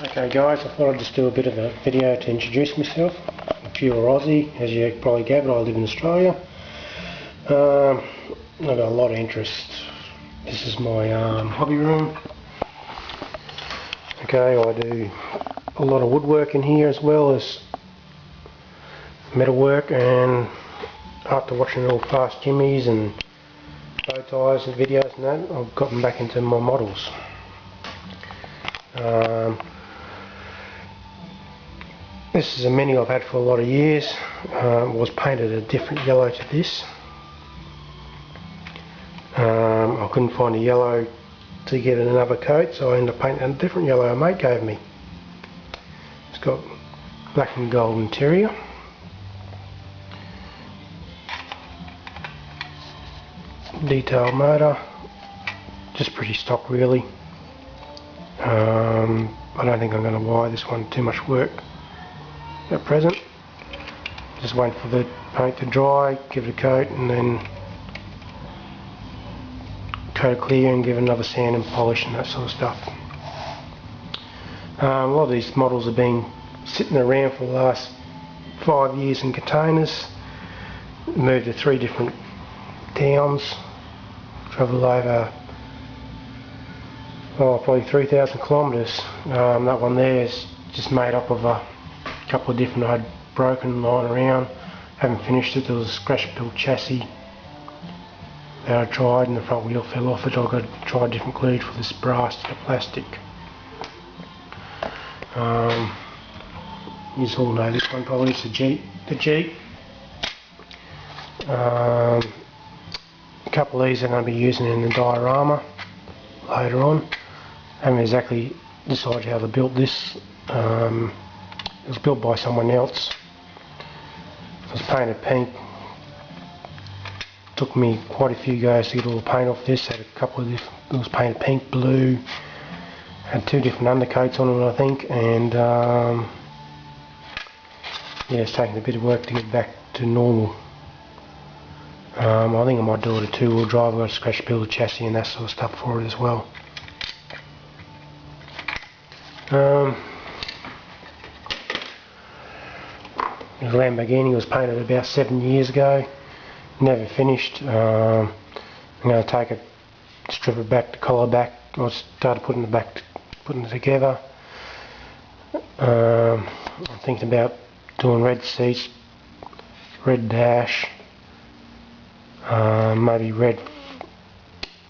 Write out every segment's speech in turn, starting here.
Okay guys, I thought I'd just do a bit of a video to introduce myself. I'm pure Aussie, as you probably gathered. I live in Australia. I've got a lot of interests. This is my hobby room. Okay, I do a lot of woodwork in here as well as metalwork, and after watching all Fast Jimmys and bow ties and videos and that, I've gotten back into my models. This is a mini I've had for a lot of years. It was painted a different yellow to this. I couldn't find a yellow to get another coat, so I ended up painting a different yellow a mate gave me. It's got black and gold interior. Detailed motor, just pretty stock really. I don't think I'm going to wire this one too much work at present. Just waiting for the paint to dry, give it a coat, and then coat it clear and give it another sand and polish and that sort of stuff. A lot of these models have been sitting around for the last 5 years in containers. Moved to 3 different towns, travelled over probably 3,000 kilometres. That one there is just made up of a couple of different I had broken lying around. Haven't finished it. There was a scratch built chassis that I tried and the front wheel fell off it. I've got to try a different glued for this brass to the plastic. You all know this one probably. It's the Jeep. A couple of these I'm going to be using in the diorama later on. I haven't exactly decided how to build this. It was built by someone else. It was painted pink. Took me quite a few goes to get all the paint off this. Had a couple of different, it was painted pink, blue. Had 2 different undercoats on it I think, and yeah, it's taken a bit of work to get back to normal. I think I might do it a 2-wheel drive. I've got a scratch build chassis and that sort of stuff for it as well. The Lamborghini was painted about 7 years ago. Never finished. I'm going to take it, strip it back, the collar back. I started putting it together. I'm thinking about doing red seats, red dash, maybe red,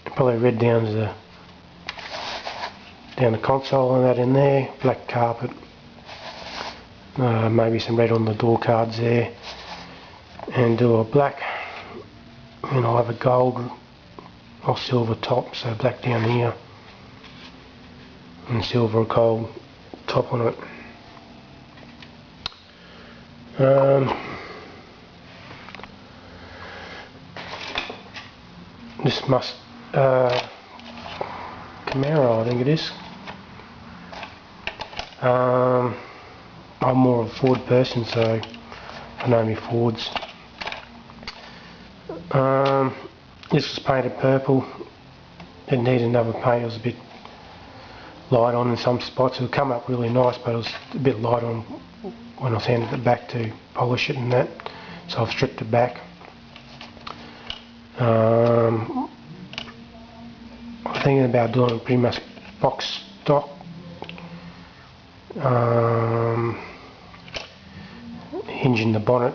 probably red down the console and that in there, black carpet, maybe some red on the door cards there, and do a black, and I'll have a gold or silver top, so black down here and silver or gold top on it. This Camaro, I think it is. I'm more of a Ford person, so I know me Fords. This was painted purple. It needed another paint. It was a bit light on in some spots. It would come up really nice, but it was a bit light on when I sanded it back to polish it and that. So I've stripped it back. I'm thinking about doing pretty much box stock. Hinging the bonnet.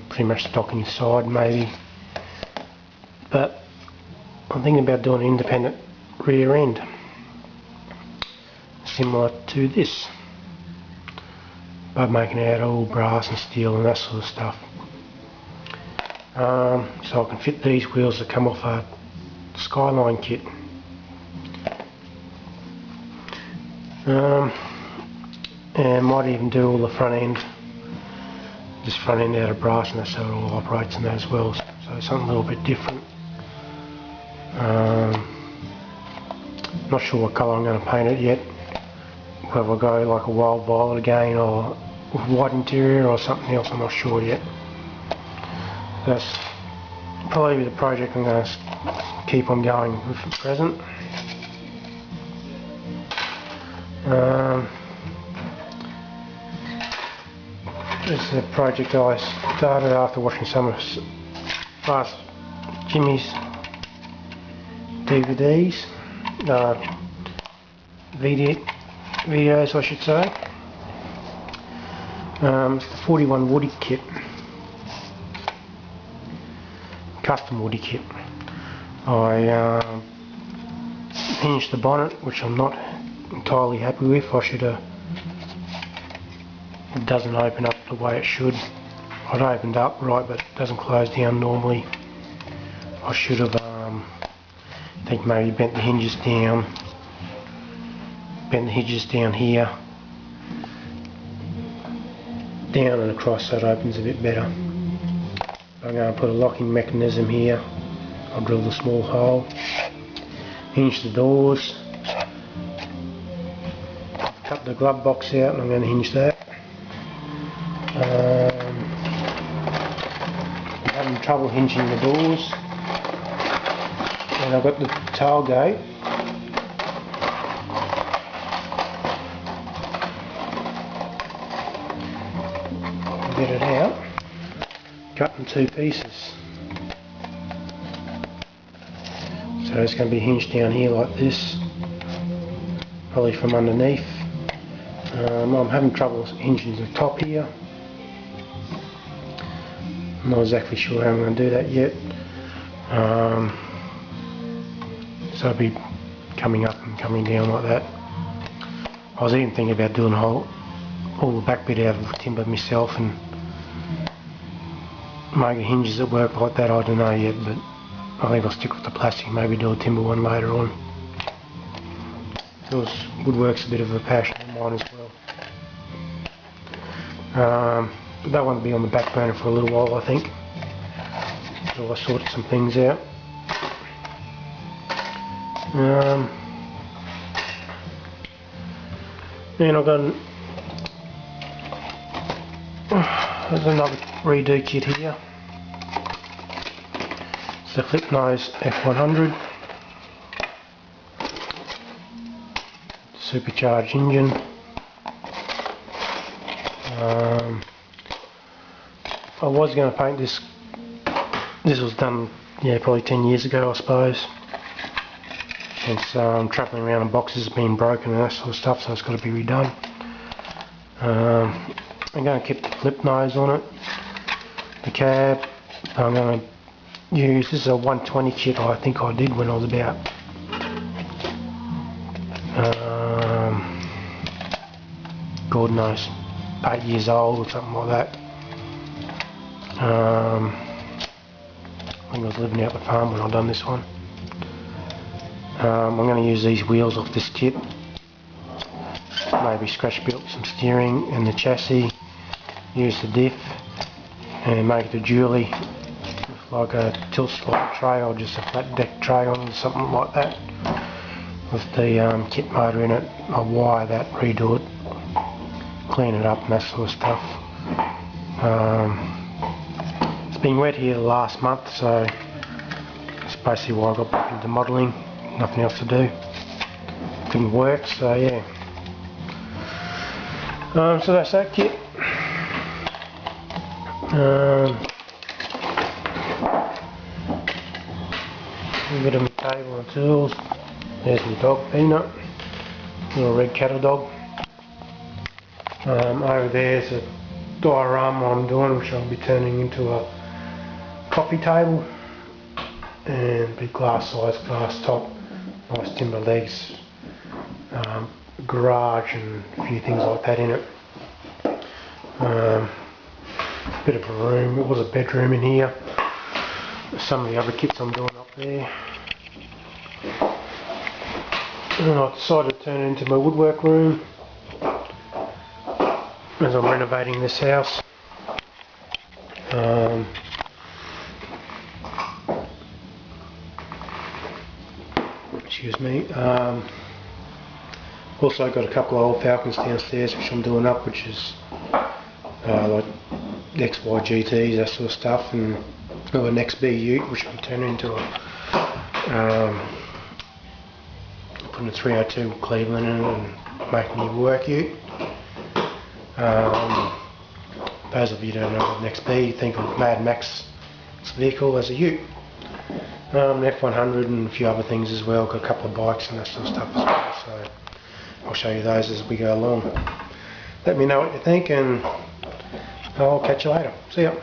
Pretty much stock inside maybe. But I'm thinking about doing an independent rear end. Similar to this. But making it out of all brass and steel and that sort of stuff. So I can fit these wheels that come off a Skyline kit. And might even do all the front end, just front end out of brass, and that's how it all operates and that as well. So something a little bit different. Not sure what colour I'm going to paint it yet. Whether I go like a wild violet again or with white interior or something else, I'm not sure yet. That's probably the project I'm going to keep on going with at present. This is a project I started after watching some of last Jimmy's DVDs, videos I should say. It's the 41 Woody kit, custom Woody kit. I hinged the bonnet, which I'm not entirely happy with. It doesn't open up the way it should. It opened up right, but it doesn't close down normally. I should have, I think maybe bent the hinges down here, down and across, so it opens a bit better. I'm going to put a locking mechanism here. I'll drill the small hole, hinge the doors, cut the glove box out, and I'm going to hinge that. I'm having trouble hinging the doors, and I've got the tailgate. Get it out, cut in two pieces. So it's going to be hinged down here like this, probably from underneath. I'm having trouble hinging the top here. I'm not exactly sure how I'm going to do that yet. So it'll be coming up and coming down like that. I was even thinking about doing all the back bit out of timber myself and making hinges that work like that. I don't know yet, but I think I'll stick with the plastic, maybe do a timber one later on. Because woodwork's a bit of a passion of mine as well. That one will be on the back burner for a little while, I think, until I sorted some things out. And I've got there's another redo kit here. It's the flip nose F100 supercharged engine. I was going to paint this. This was done, yeah, probably 10 years ago, I suppose. Since travelling around and boxes have been broken and that sort of stuff, so it's got to be redone. I'm going to keep the flip nose on it. The cab, I'm going to use, this is a 120 kit I think I did when I was about God knows, 8 years old or something like that. I think I was living out the farm when I done this one. I'm going to use these wheels off this kit, maybe scratch build some steering and the chassis, use the diff and make it a dually with like a tilt slot tray or just a flat deck tray on something like that with the kit motor in it. I'll wire that, redo it, clean it up and that sort of stuff. It's been wet here the last month, so that's basically why I got back into modelling. Nothing else to do. Couldn't work, so yeah. So that's that kit. A bit of my table and tools. There's my dog, Peanut, little red cattle dog. Over there's a diorama I'm doing, which I'll be turning into a coffee table, and big glass size, glass top, nice timber legs, garage and a few things like that in it. Bit of a room. It was a bedroom in here. Some of the other kits I'm doing up there. And I decided to turn it into my woodwork room as I'm renovating this house. Excuse me. Also got a couple of old Falcons downstairs which I'm doing up, which is like XY GTs, that sort of stuff, and I've got an XB Ute which I'm turning into a putting a 302 Cleveland in it, and making your work ute. Those of you who don't know what next be, think of Mad Max's vehicle as a ute. F100 and a few other things as well, got a couple of bikes and that sort of stuff as well, so I'll show you those as we go along. Let me know what you think and I'll catch you later. See ya.